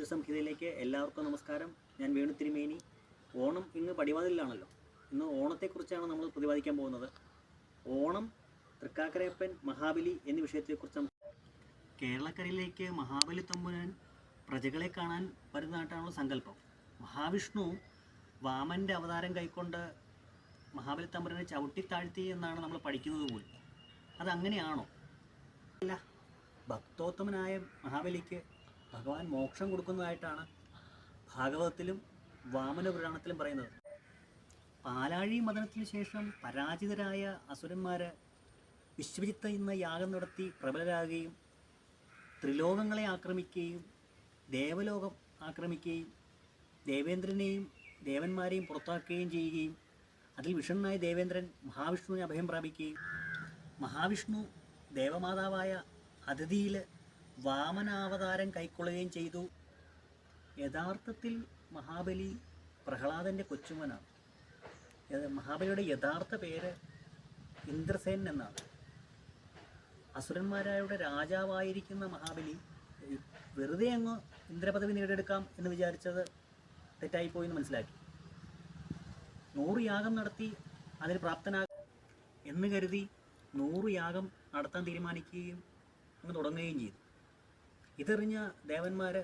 ജ്യോതിഷസംഹിതയിലേക്ക് എല്ലാവർക്കും നമസ്കാരം. ഞാൻ വേണു തിരുമേനി. ഓണം ഇന്ന് പടിവാതിലാണല്ലോ. ഇന്ന് ഓണത്തെക്കുറിച്ചാണ് നമ്മൾ പ്രതിപാദിക്കാൻ പോകുന്നത്. ഓണം, തൃക്കാക്കരയപ്പൻ, മഹാബലി എന്നീ വിഷയത്തെക്കുറിച്ച് കേരളക്കരയിലേക്ക് മഹാബലി തമ്പുരാൻ പ്രജകളെ കാണാൻ വരുന്നതായിട്ടാണല്ലോ സങ്കല്പം. മഹാവിഷ്ണു വാമൻ്റെ അവതാരം കൈക്കൊണ്ട് മഹാബലി തമ്പുരാനെ ചവിട്ടിത്താഴ്ത്തി എന്നാണ് നമ്മൾ പഠിക്കുന്നത് പോലും. അതങ്ങനെയാണോ? അല്ല, ഭക്തോത്തമനായ മഹാബലിക്ക് ഭഗവാൻ മോക്ഷം കൊടുക്കുന്നതായിട്ടാണ് ഭാഗവതത്തിലും വാമന പുരാണത്തിലും പറയുന്നത്. പാലാഴി മദനത്തിന് ശേഷം പരാജിതരായ അസുരന്മാർ വിശ്വജിത്ത് എന്ന യാഗം നടത്തി പ്രബലരാകുകയും ത്രിലോകങ്ങളെ ആക്രമിക്കുകയും ദേവലോകം ആക്രമിക്കുകയും ദേവേന്ദ്രനെയും ദേവന്മാരെയും പുറത്താക്കുകയും ചെയ്യുകയും അതിൽ വിഷണ്ണനായ ദേവേന്ദ്രൻ മഹാവിഷ്ണുവിനെ അഭയം പ്രാപിക്കുകയും മഹാവിഷ്ണു ദേവമാതാവായ അതിഥിയിൽ വാമനാവതാരം കൈക്കൊള്ളുകയും ചെയ്തു. യഥാർത്ഥത്തിൽ മഹാബലി പ്രഹ്ലാദൻ്റെ കൊച്ചുമനാണ്. മഹാബലിയുടെ യഥാർത്ഥ പേര് ഇന്ദ്രസേൻ എന്നാണ്. അസുരന്മാരായുടെ രാജാവായിരിക്കുന്ന മഹാബലി വെറുതെ അങ്ങ് ഇന്ദ്രപദവി നേടിയെടുക്കാം എന്ന് വിചാരിച്ചത് തെറ്റായിപ്പോയി എന്ന് മനസ്സിലാക്കി. 100 യാഗം നടത്തി അതിന് പ്രാപ്തനാകും എന്ന് കരുതി 100 യാഗം നടത്താൻ തീരുമാനിക്കുകയും അങ്ങ് തുടങ്ങുകയും ചെയ്തു. ഇതെറിഞ്ഞ ദേവന്മാർ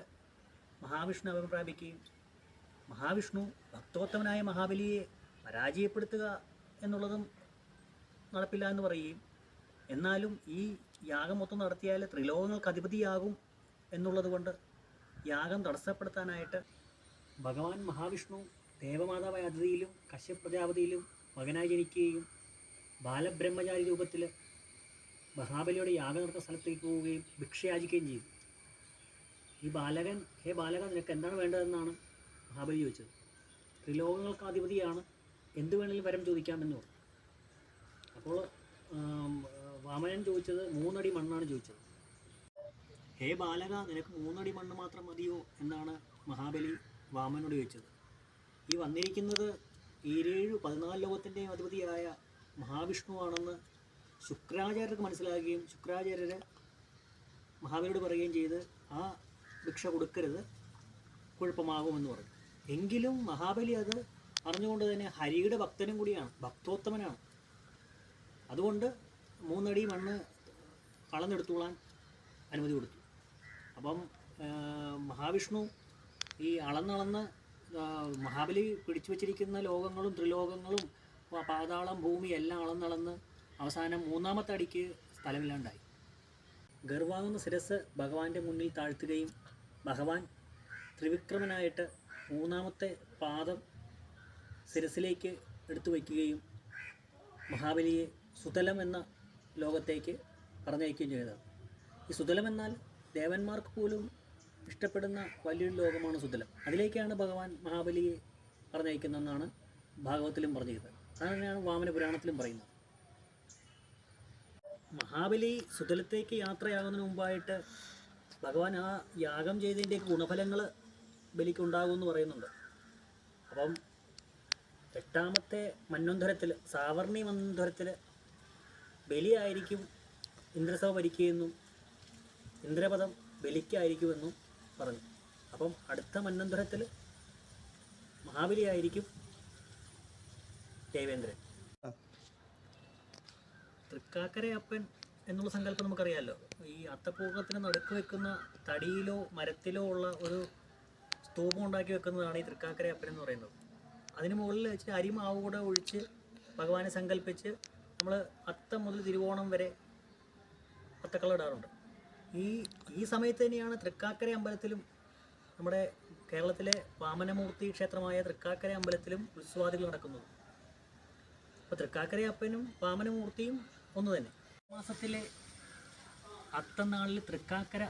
മഹാവിഷ്ണു അഭിപ്രാപിക്കുകയും മഹാവിഷ്ണു ഭക്തോത്തമനായ മഹാബലിയെ പരാജയപ്പെടുത്തുക എന്നുള്ളതും നടപ്പില്ല എന്ന് പറയുകയും എന്നാലും ഈ യാഗം മൊത്തം നടത്തിയാൽ ത്രിലോകങ്ങൾക്ക് അധിപതിയാകും എന്നുള്ളത് കൊണ്ട് യാഗം തടസ്സപ്പെടുത്താനായിട്ട് ഭഗവാൻ മഹാവിഷ്ണു ദേവമാതാവായ അതിഥിയിലും കശ്യപ പ്രജാപതിയിലും മകനായി ജനിക്കുകയും ബാലബ്രഹ്മചാരി രൂപത്തിൽ മഹാബലിയുടെ യാഗം നടത്തുന്ന സ്ഥലത്തേക്ക് പോവുകയും ഭിക്ഷയാചിക്കുകയും ചെയ്തു. ഈ ബാലകൻ, ഹേ ബാലക, നിനക്ക് എന്താണ് വേണ്ടതെന്നാണ് മഹാബലി ചോദിച്ചത്. ത്രിലോകങ്ങൾക്ക് അധിപതിയാണ്, എന്ത് വേണമെങ്കിലും വരം ചോദിക്കാമെന്ന് പറഞ്ഞു. അപ്പോൾ വാമനൻ ചോദിച്ചത് 3 അടി മണ്ണാണ് ചോദിച്ചത്. ഹേ ബാലക, നിനക്ക് 3 അടി മണ്ണ് മാത്രം മതിയോ എന്നാണ് മഹാബലി വാമനോട് ചോദിച്ചത്. ഈ വന്നിരിക്കുന്നത് 14 ലോകത്തിൻ്റെയും അധിപതിയായ മഹാവിഷ്ണുവാണെന്ന് ശുക്രാചാര്യർക്ക് മനസ്സിലാക്കുകയും ശുക്രാചാര്യർ മഹാബലിയോട് പറയുകയും ചെയ്ത് ആ ഭിക്ഷ കൊടുക്കരുത്, കുഴപ്പമാകുമെന്ന് പറഞ്ഞു. എങ്കിലും മഹാബലി അത് അറിഞ്ഞുകൊണ്ട് തന്നെ ഹരിയുടെ ഭക്തനും കൂടിയാണ്, ഭക്തോത്തമനാണ്. അതുകൊണ്ട് 3 അടി മണ്ണ് അളന്നെടുത്തുകൊള്ളാൻ അനുമതി കൊടുത്തു. അപ്പം മഹാവിഷ്ണു ഈ അളന്നളന്ന് മഹാബലി പിടിച്ചു വച്ചിരിക്കുന്ന ലോകങ്ങളും ത്രിലോകങ്ങളും പാതാളം ഭൂമി എല്ലാം അളന്നളന്ന് അവസാനം 3ാമത്തെ അടിക്ക് സ്ഥലമില്ലാണ്ടായി. ഗർവാകുന്ന ശിരസ് ഭഗവാന്റെ മുന്നിൽ താഴ്ത്തുകയും ഭഗവാൻ ത്രിവിക്രമനായിട്ട് 3ാമത്തെ പാദം ശിരസിലേക്ക് എടുത്തു വയ്ക്കുകയും മഹാബലിയെ സുതലം എന്ന ലോകത്തേക്ക് പറഞ്ഞയക്കുകയും ചെയ്തത്. ഈ സുതലം എന്നാൽ ദേവന്മാർക്ക് പോലും ഇഷ്ടപ്പെടുന്ന വലിയൊരു ലോകമാണ് സുതലം. അതിലേക്കാണ് ഭഗവാൻ മഹാബലിയെ പറഞ്ഞയക്കുന്നതെന്നാണ് ഭാഗവതത്തിലും പറഞ്ഞത്. അതുതന്നെയാണ് വാമന പുരാണത്തിലും പറയുന്നത്. മഹാബലി സുതലത്തേക്ക് യാത്രയാകുന്നതിന് മുമ്പായിട്ട് ഭഗവാൻ ആ യാഗം ചെയ്തതിൻ്റെ ഗുണഫലങ്ങൾ ബലിക്കുണ്ടാകുമെന്ന് പറയുന്നുണ്ട്. അപ്പം 8ാമത്തെ മന്വന്തരത്തിൽ, സാവർണി മന്വന്തരത്തിൽ ബലിയായിരിക്കും ഇന്ദ്രസഭ ഭരിക്കുകയെന്നും ഇന്ദ്രപദം ബലിക്കായിരിക്കുമെന്നും പറഞ്ഞു. അപ്പം അടുത്ത മന്വന്തരത്തിൽ മഹാബലി ആയിരിക്കും ദേവേന്ദ്രൻ. തൃക്കാക്കരയപ്പൻ എന്നുള്ള സങ്കല്പം നമുക്കറിയാമല്ലോ. ഈ അത്തപ്പൂർണ്ണത്തിന് നടുക്ക് വെക്കുന്ന തടിയിലോ മരത്തിലോ ഉള്ള ഒരു സ്തൂപം ഉണ്ടാക്കി വെക്കുന്നതാണ് ഈ തൃക്കാക്കരയപ്പൻ എന്ന് പറയുന്നത്. അതിന് മുകളിൽ വെച്ച് അരിമാവ് കൂടെ ഒഴിച്ച് ഭഗവാനെ സങ്കല്പിച്ച് നമ്മൾ അത്തം മുതൽ തിരുവോണം വരെ അത്തക്കളിടാറുണ്ട്. ഈ സമയത്ത് തന്നെയാണ് തൃക്കാക്കര അമ്പലത്തിലും നമ്മുടെ കേരളത്തിലെ വാമനമൂർത്തി ക്ഷേത്രമായ തൃക്കാക്കര അമ്പലത്തിലും ഉത്സവാദികൾ നടക്കുന്നത്. അപ്പോൾ തൃക്കാക്കരയപ്പനും വാമനമൂർത്തിയും ഒന്ന് തന്നെ. മാസത്തിലെ അത്തനാളിൽ തൃക്കാക്കര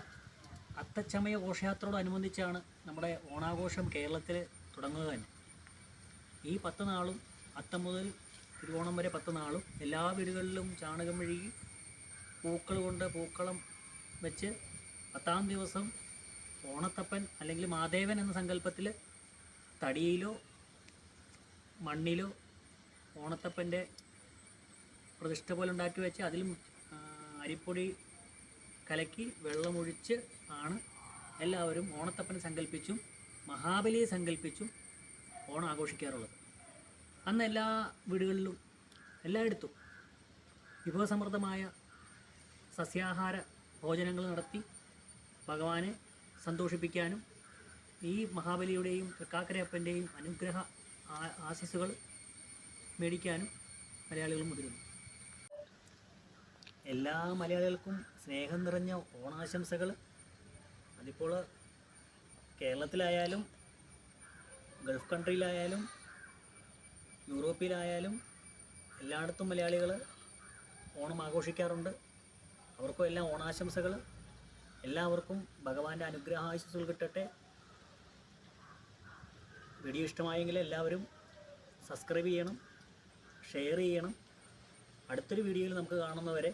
അത്തച്ചമയ ഘോഷയാത്രയോടനുബന്ധിച്ചാണ് നമ്മുടെ ഓണാഘോഷം കേരളത്തിൽ തുടങ്ങുക തന്നെ. ഈ 10 നാളും, അത്തം മുതൽ തിരുവോണം വരെ 10 നാളും എല്ലാ വീടുകളിലും ചാണകം മെഴുകി പൂക്കൾ കൊണ്ട് പൂക്കളം വെച്ച് 10ാം ദിവസം ഓണത്തപ്പൻ അല്ലെങ്കിൽ മാദേവൻ എന്ന സങ്കല്പത്തിൽ തടിയിലോ മണ്ണിലോ ഓണത്തപ്പൻ്റെ പ്രതിഷ്ഠ പോലെ ഉണ്ടാക്കി വെച്ച് അതിലും അരിപ്പൊടി കലക്കി വെള്ളമൊഴിച്ച് ആണ് എല്ലാവരും ഓണത്തപ്പനെ സങ്കല്പിച്ചും മഹാബലിയെ സങ്കല്പിച്ചും ഓണം ആഘോഷിക്കാറുള്ളത്. അന്ന് എല്ലാ വീടുകളിലും എല്ലായിടത്തും വിഭവസമൃദ്ധമായ സസ്യാഹാര ഭോജനങ്ങൾ നടത്തി ഭഗവാനെ സന്തോഷിപ്പിക്കാനും ഈ മഹാബലിയുടെയും തൃക്കാക്കരയപ്പൻ്റെയും അനുഗ്രഹ ആശീസ്സുകൾ മേടിക്കാനും മലയാളികൾ മുതിരുന്നു. എല്ലാ മലയാളികൾക്കും സ്നേഹം നിറഞ്ഞ ഓണാശംസകൾ. അതിപ്പോൾ കേരളത്തിലായാലും ഗൾഫ് കൺട്രിയിലായാലും യൂറോപ്പിലായാലും എല്ലായിടത്തും മലയാളികൾ ഓണം ആഘോഷിക്കാറുണ്ട്. അവർക്കും എല്ലാം ഓണാശംസകൾ. എല്ലാവർക്കും ഭഗവാന്റെ അനുഗ്രഹാശംസകൾ കിട്ടട്ടെ. വീഡിയോ ഇഷ്ടമായെങ്കിൽ എല്ലാവരും സബ്സ്ക്രൈബ് ചെയ്യണം, ഷെയർ ചെയ്യണം. അടുത്തൊരു വീഡിയോയിൽ നമുക്ക് കാണുന്നവരെ